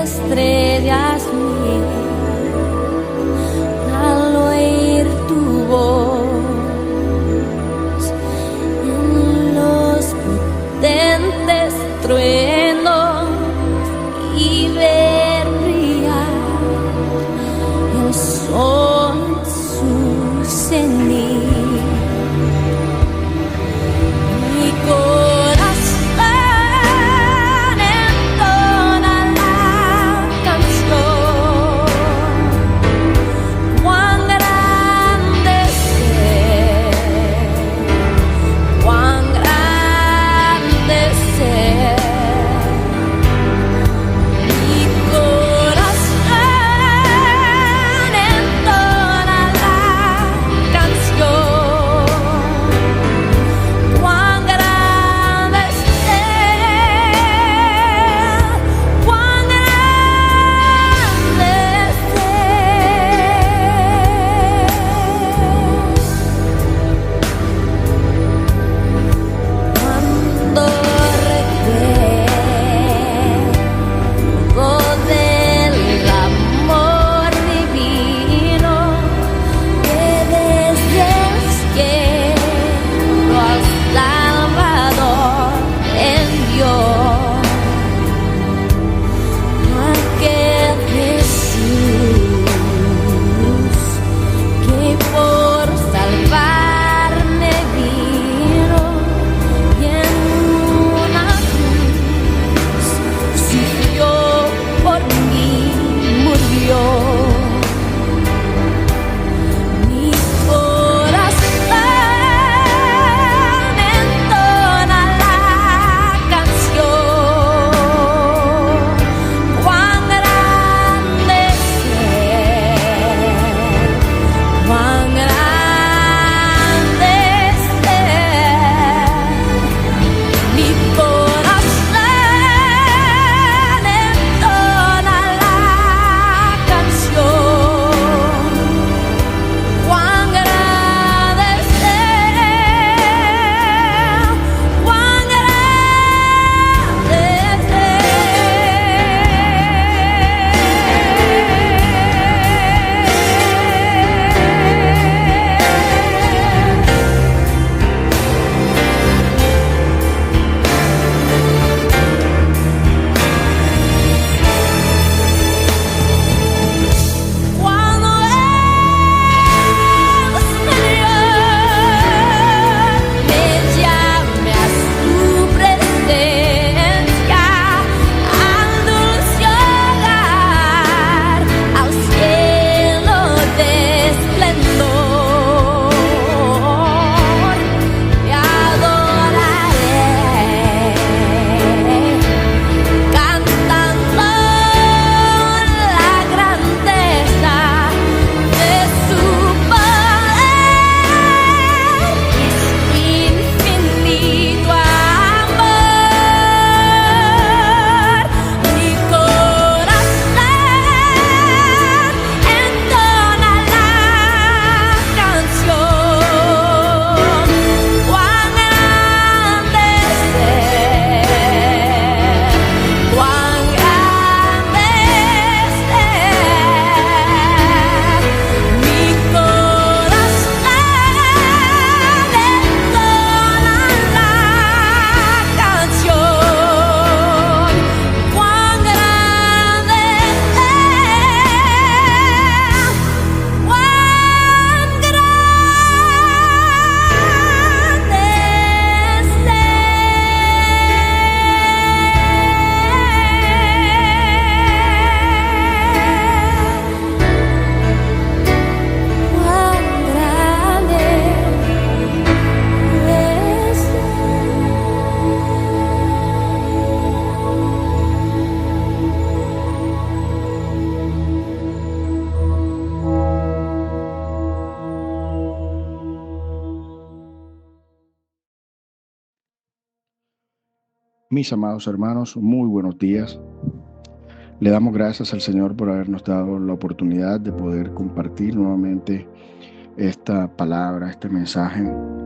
estrellas mil, al oír tu voz en los potentes truenos y ver brillar el sol en su cenit. Mi corazón entona la canción Mis amados hermanos, muy buenos días. Le damos gracias al Señor por habernos dado la oportunidad de poder compartir nuevamente esta palabra, este mensaje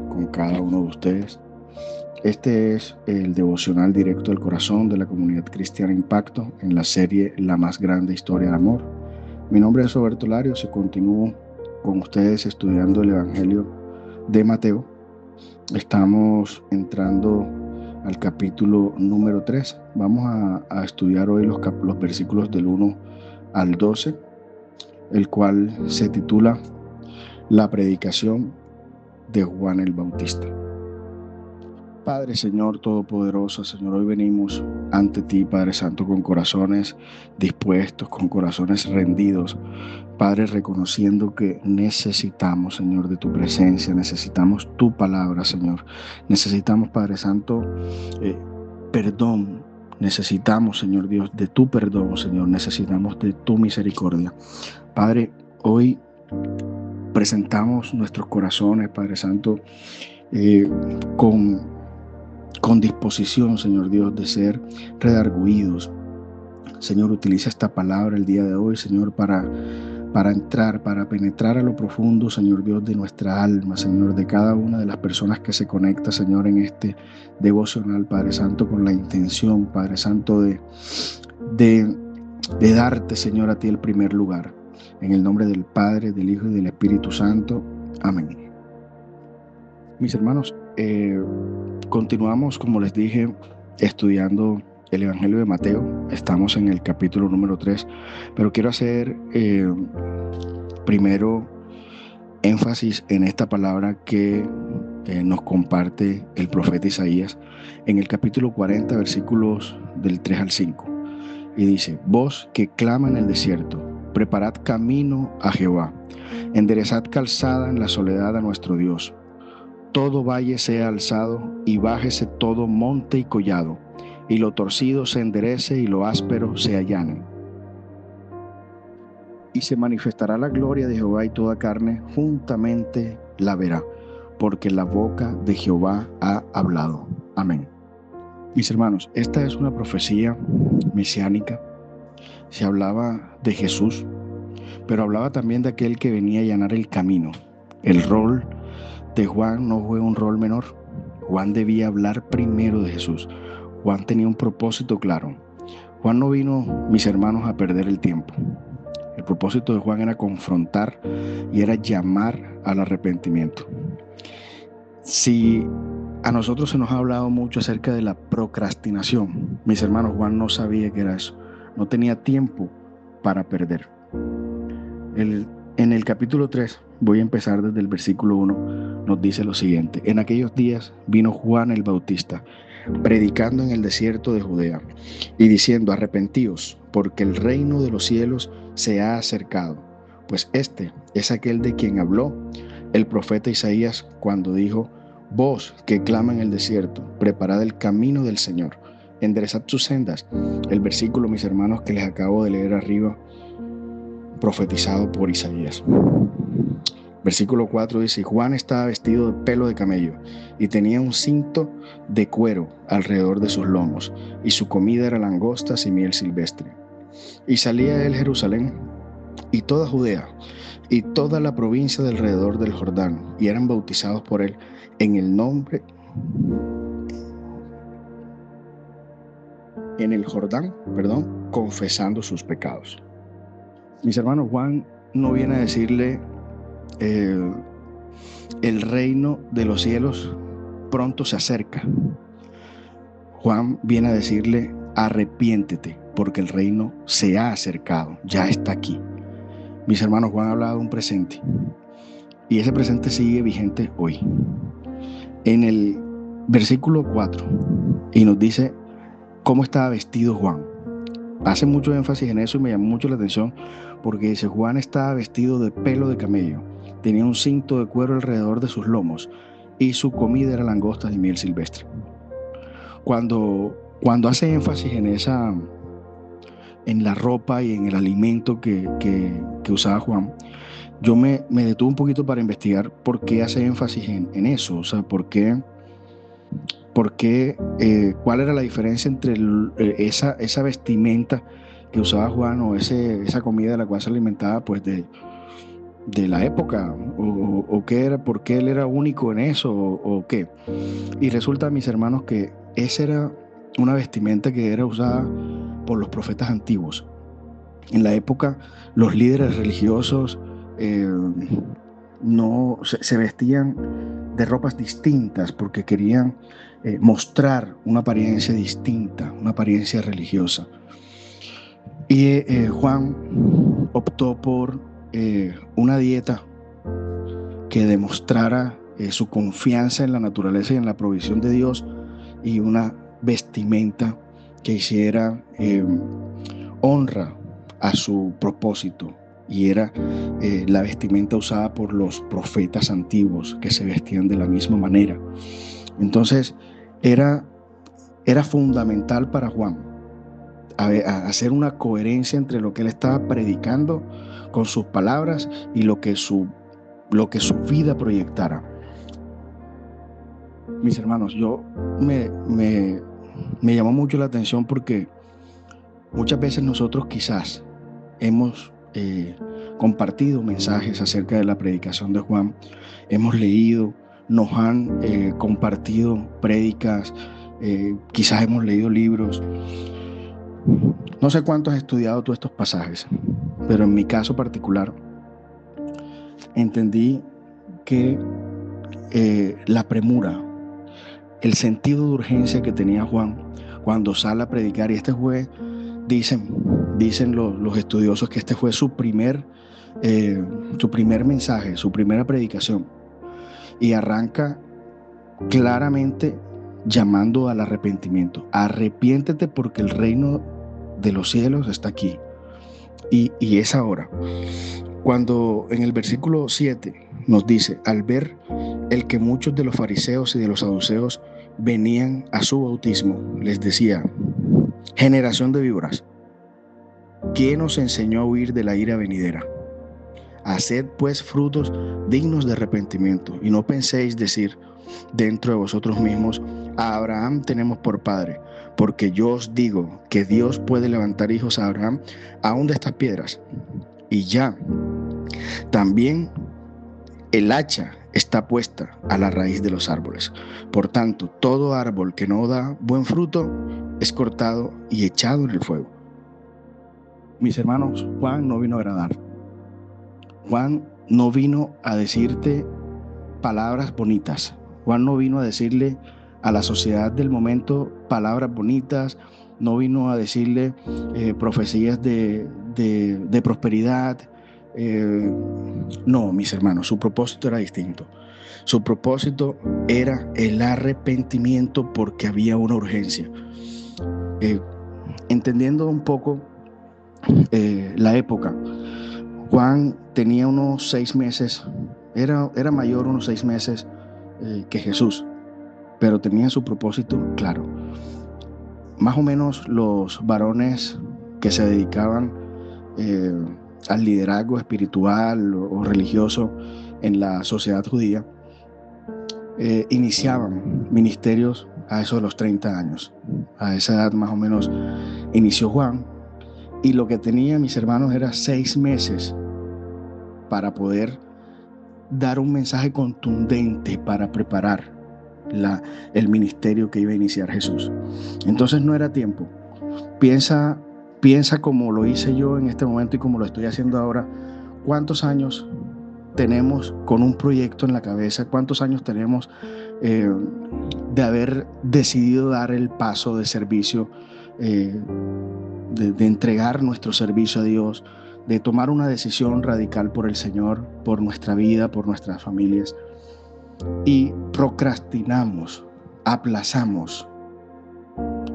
con cada uno de ustedes. Este es el devocional directo del corazón de la comunidad cristiana Impacto en la serie La más grande historia de amor. Mi nombre es Roberto Larios y continúo con ustedes estudiando el Evangelio de Mateo. Estamos entrando al capítulo número 3. Vamos a estudiar hoy los versículos del 1 al 12, el cual se titula La predicación de Juan el Bautista. Padre, Señor Todopoderoso, Señor, hoy venimos ante ti, Padre Santo, con corazones dispuestos, con corazones rendidos, Padre, reconociendo que necesitamos, Señor, de tu presencia, necesitamos tu palabra, Señor, necesitamos, Padre Santo, perdón, necesitamos, Señor Dios, de tu perdón, Señor, necesitamos de tu misericordia. Padre, hoy presentamos nuestros corazones, Padre Santo, con disposición, Señor Dios, de ser redarguidos. Señor, utiliza esta palabra el día de hoy, Señor, para entrar, para penetrar a lo profundo, Señor Dios, de nuestra alma, Señor, de cada una de las personas que se conecta, Señor, en este devocional, Padre Santo, con la intención, Padre Santo, de darte, Señor, a ti el primer lugar. En el nombre del Padre, del Hijo y del Espíritu Santo. Amén. Mis hermanos, continuamos, como les dije, estudiando el Evangelio de Mateo. Estamos en el capítulo número 3, pero quiero hacer primero énfasis en esta palabra que nos comparte el profeta Isaías en el capítulo 40, versículos del 3 al 5. Y dice: voz que clama en el desierto, preparad camino a Jehová, enderezad calzada en la soledad a nuestro Dios. Todo valle sea alzado y bájese todo monte y collado, y lo torcido se enderece y lo áspero se allane. Y se manifestará la gloria de Jehová y toda carne juntamente la verá, porque la boca de Jehová ha hablado. Amén. Mis hermanos, esta es una profecía mesiánica. Se hablaba de Jesús, pero hablaba también de aquel que venía a allanar el camino. El rol de Juan no fue un rol menor. Juan debía hablar primero de Jesús. Juan tenía un propósito claro. Juan no vino, mis hermanos, a perder el tiempo. El propósito de Juan era confrontar y era llamar al arrepentimiento. Si a nosotros se nos ha hablado mucho acerca de la procrastinación, mis hermanos, Juan no sabía qué era eso. No tenía tiempo para perder. En el capítulo 3, voy a empezar desde el versículo 1, nos dice lo siguiente: en aquellos días vino Juan el Bautista, predicando en el desierto de Judea, y diciendo: arrepentíos, porque el reino de los cielos se ha acercado. Pues este es aquel de quien habló el profeta Isaías cuando dijo: voz que clama en el desierto, preparad el camino del Señor, enderezad sus sendas. El versículo, mis hermanos, que les acabo de leer arriba, profetizado por Isaías. Versículo 4 dice: Juan estaba vestido de pelo de camello y tenía un cinto de cuero alrededor de sus lomos, y su comida era langostas y miel silvestre. Y salía de él Jerusalén y toda Judea y toda la provincia de alrededor del Jordán, y eran bautizados por él en el Jordán, confesando sus pecados. Mis hermanos, Juan no viene a decirle el reino de los cielos pronto se acerca. Juan viene a decirle: arrepiéntete, porque el reino se ha acercado, ya está aquí. Mis hermanos, Juan hablaba de un presente, y ese presente sigue vigente hoy. En el versículo 4, y nos dice cómo estaba vestido Juan. Hace mucho énfasis en eso y me llamó mucho la atención, porque dice: Juan estaba vestido de pelo de camello, tenía un cinto de cuero alrededor de sus lomos, y su comida era langostas y miel silvestre. Cuando hace énfasis en la ropa y en el alimento que usaba Juan, yo me detuve un poquito para investigar por qué hace énfasis en eso, o sea, por qué ¿Por qué? ¿Cuál era la diferencia entre esa vestimenta que usaba Juan o esa comida de la cual se alimentaba pues de la época? ¿O qué era? ¿Por qué él era único en eso? ¿O qué? Y resulta, mis hermanos, que esa era una vestimenta que era usada por los profetas antiguos. En la época, los líderes religiosos no se vestían de ropas distintas porque querían mostrar una apariencia distinta, una apariencia religiosa. Y Juan optó por una dieta que demostrara su confianza en la naturaleza y en la provisión de Dios, y una vestimenta que hiciera honra a su propósito, y era la vestimenta usada por los profetas antiguos, que se vestían de la misma manera. Entonces era fundamental para Juan hacer una coherencia entre lo que él estaba predicando con sus palabras y lo que su vida proyectara. Mis hermanos, me llamó mucho la atención porque muchas veces nosotros quizás hemos compartido mensajes acerca de la predicación de Juan, hemos leído, nos han compartido prédicas, quizás hemos leído libros. No sé cuánto has estudiado tú estos pasajes, pero en mi caso particular entendí que la premura, el sentido de urgencia que tenía Juan cuando sale a predicar, y este fue, dicen los estudiosos, que este fue su primer mensaje, su primera predicación, y arranca claramente llamando al arrepentimiento. Arrepiéntete porque el reino de los cielos está aquí, y es ahora. Cuando en el versículo 7 nos dice: al ver el que muchos de los fariseos y de los saduceos venían a su bautismo, les decía: generación de víboras, ¿quién os enseñó a huir de la ira venidera? Haced pues frutos dignos de arrepentimiento, y no penséis decir dentro de vosotros mismos: a Abraham tenemos por padre, porque yo os digo que Dios puede levantar hijos a Abraham aún de estas piedras. Y ya también el hacha está puesta a la raíz de los árboles. Por tanto, todo árbol que no da buen fruto es cortado y echado en el fuego. Mis hermanos, Juan no vino a agradar. Juan no vino a decirte palabras bonitas. Juan no vino a decirle a la sociedad del momento palabras bonitas. No vino a decirle profecías de prosperidad. No, mis hermanos, su propósito era distinto. Su propósito era el arrepentimiento, porque había una urgencia. Entendiendo un poco la época, Juan tenía unos 6 meses, era mayor unos 6 meses que Jesús, pero tenía su propósito claro. Más o menos los varones que se dedicaban al liderazgo espiritual o religioso en la sociedad judía iniciaban ministerios a eso de los 30 años. A esa edad más o menos inició Juan, y lo que tenía, mis hermanos, era 6 meses para poder dar un mensaje contundente para preparar el ministerio que iba a iniciar Jesús. Entonces no era tiempo. Piensa como lo hice yo en este momento y como lo estoy haciendo ahora. ¿Cuántos años tenemos con un proyecto en la cabeza? ¿Cuántos años tenemos de haber decidido dar el paso de servicio, de entregar nuestro servicio a Dios, de tomar una decisión radical por el Señor, por nuestra vida, por nuestras familias? Y procrastinamos, aplazamos.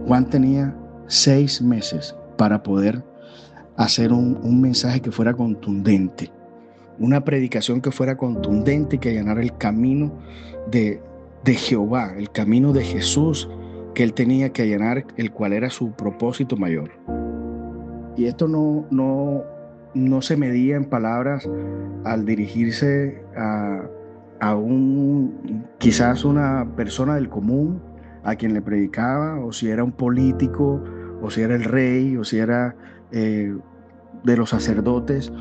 Juan tenía 6 meses para poder hacer un mensaje que fuera contundente, una predicación que fuera contundente y que allanara el camino de Jehová, el camino de Jesús que él tenía que allanar, el cual era su propósito mayor. Y esto no se medía en palabras al dirigirse a quizás una persona del común, a quien le predicaba, o si era un político, o si era el rey, o si era de los sacerdotes.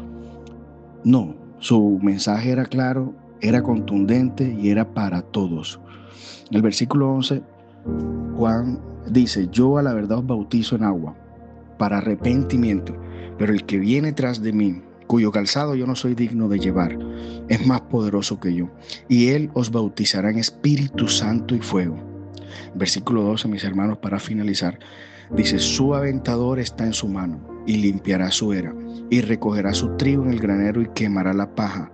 No, su mensaje era claro, era contundente y era para todos. En el versículo 11, Juan dice: yo a la verdad os bautizo en agua para arrepentimiento, pero el que viene tras de mí, cuyo calzado yo no soy digno de llevar, es más poderoso que yo, y él os bautizará en Espíritu Santo y fuego. Versículo 12, mis hermanos, para finalizar, dice: su aventador está en su mano, y limpiará su era, y recogerá su trigo en el granero, y quemará la paja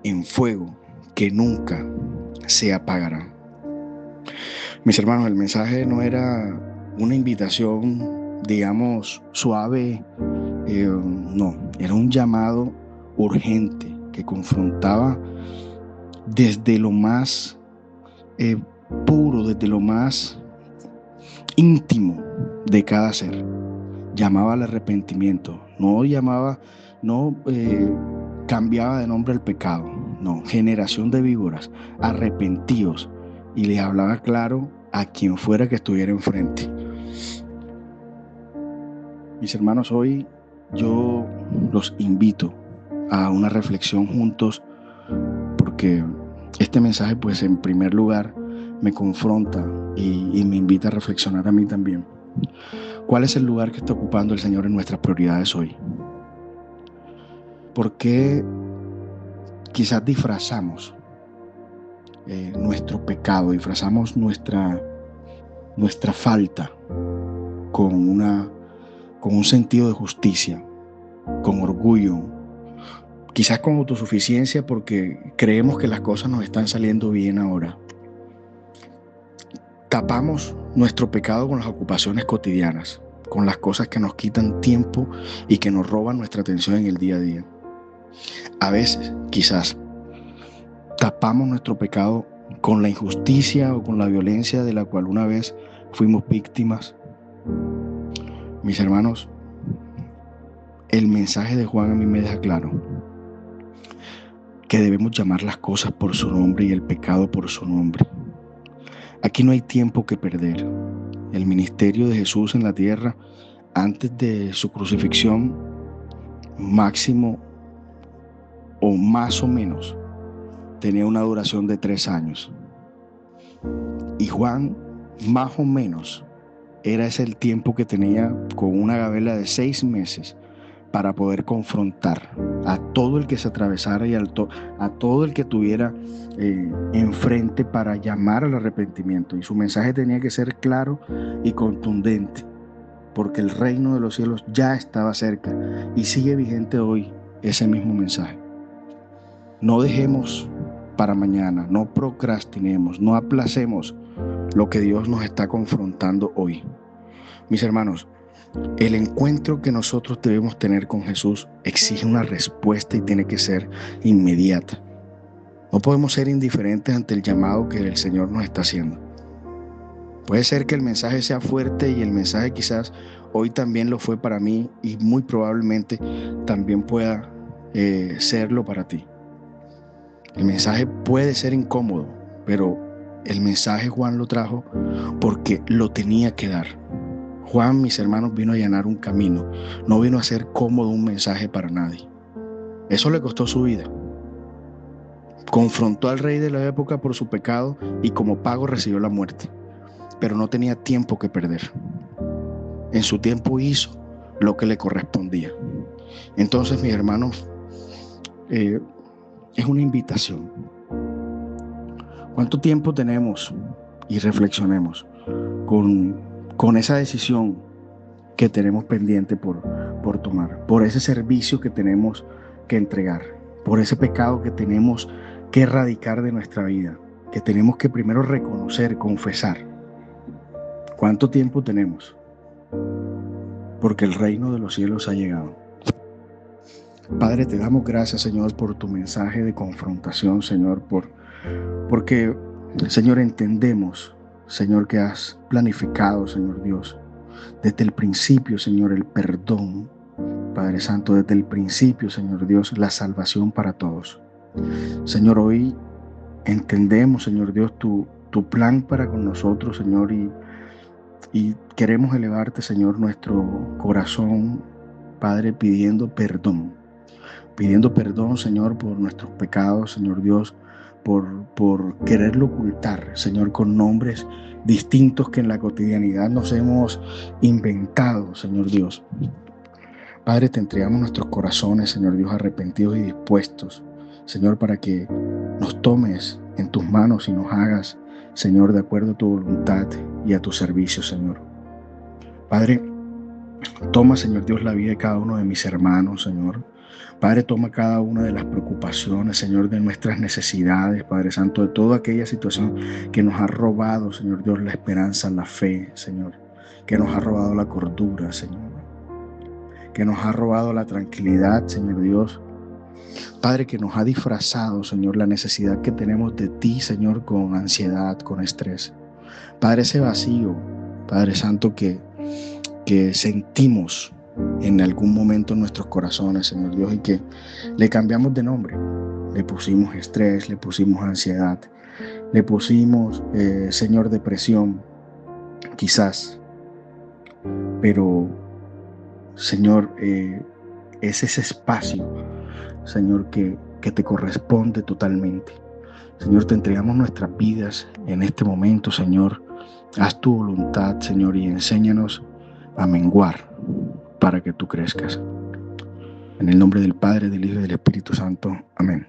en fuego que nunca se apagará. Mis hermanos, el mensaje no era una invitación, digamos, suave, no, era un llamado urgente que confrontaba desde lo más puro, desde lo más íntimo de cada ser. Llamaba al arrepentimiento, no cambiaba de nombre el pecado, no, generación de víboras, arrepentíos, y les hablaba claro a quien fuera que estuviera enfrente. Mis hermanos, hoy yo los invito a una reflexión juntos, porque este mensaje, pues, en primer lugar me confronta y me invita a reflexionar a mí también. ¿Cuál es el lugar que está ocupando el Señor en nuestras prioridades hoy? ¿Por qué quizás disfrazamos nuestro pecado, disfrazamos nuestra falta con un sentido de justicia, con orgullo, quizás con autosuficiencia, porque creemos que las cosas nos están saliendo bien ahora? Tapamos nuestro pecado con las ocupaciones cotidianas, con las cosas que nos quitan tiempo y que nos roban nuestra atención en el día a día. A veces, quizás, tapamos nuestro pecado con la injusticia o con la violencia de la cual una vez fuimos víctimas. Mis hermanos, el mensaje de Juan a mí me deja claro que debemos llamar las cosas por su nombre y el pecado por su nombre. Aquí no hay tiempo que perder. El ministerio de Jesús en la tierra, antes de su crucifixión, máximo o más o menos, tenía una duración de 3 años. Y Juan, más o menos, era ese el tiempo que tenía, con una gabela de 6 meses, para poder confrontar a todo el que se atravesara y a todo el que tuviera enfrente, para llamar al arrepentimiento. Y su mensaje tenía que ser claro y contundente, porque el reino de los cielos ya estaba cerca y sigue vigente hoy ese mismo mensaje. No dejemos para mañana, no procrastinemos, no aplacemos lo que Dios nos está confrontando hoy. Mis hermanos, el encuentro que nosotros debemos tener con Jesús exige una respuesta y tiene que ser inmediata. No podemos ser indiferentes ante el llamado que el Señor nos está haciendo. Puede ser que el mensaje sea fuerte, y el mensaje quizás hoy también lo fue para mí, y muy probablemente también pueda serlo para ti. El mensaje puede ser incómodo, pero el mensaje Juan lo trajo porque lo tenía que dar. Juan, mis hermanos, vino a allanar un camino, no vino a hacer cómodo un mensaje para nadie. Eso le costó su vida. Confrontó al rey de la época por su pecado y como pago recibió la muerte, pero no tenía tiempo que perder. En su tiempo hizo lo que le correspondía. Entonces, mis hermanos, es una invitación. ¿Cuánto tiempo tenemos? Y reflexionemos con esa decisión que tenemos pendiente por tomar, por ese servicio que tenemos que entregar, por ese pecado que tenemos que erradicar de nuestra vida, que tenemos que primero reconocer, confesar. ¿Cuánto tiempo tenemos? Porque el reino de los cielos ha llegado. Padre, te damos gracias, Señor, por tu mensaje de confrontación, Señor, porque, Señor, entendemos, Señor, que has planificado, Señor Dios, desde el principio, Señor, el perdón, Padre Santo, desde el principio, Señor Dios, la salvación para todos. Señor, hoy entendemos, Señor Dios, tu tu plan para con nosotros, Señor, y queremos elevarte, Señor, nuestro corazón, Padre, pidiendo perdón, Señor, por nuestros pecados, Señor Dios, por quererlo ocultar, Señor, con nombres distintos que en la cotidianidad nos hemos inventado, Señor Dios. Padre, te entregamos nuestros corazones, Señor Dios, arrepentidos y dispuestos, Señor, para que nos tomes en tus manos y nos hagas, Señor, de acuerdo a tu voluntad y a tu servicio, Señor. Padre, toma, Señor Dios, la vida de cada uno de mis hermanos, Señor. Padre, toma cada una de las preocupaciones, Señor, de nuestras necesidades, Padre Santo, de toda aquella situación que nos ha robado, Señor Dios, la esperanza, la fe, Señor, que nos ha robado la cordura, Señor, que nos ha robado la tranquilidad, Señor Dios. Padre, que nos ha disfrazado, Señor, la necesidad que tenemos de ti, Señor, con ansiedad, con estrés. Padre, ese vacío, Padre Santo, que sentimos en algún momento en nuestros corazones, Señor Dios, y que le cambiamos de nombre. Le pusimos estrés, le pusimos ansiedad, le pusimos, Señor, depresión, quizás. Pero, Señor, es ese espacio, Señor, que te corresponde totalmente. Señor, te entregamos nuestras vidas en este momento, Señor. Haz tu voluntad, Señor, y enséñanos a menguar para que tú crezcas. En el nombre del Padre, del Hijo y del Espíritu Santo. Amén.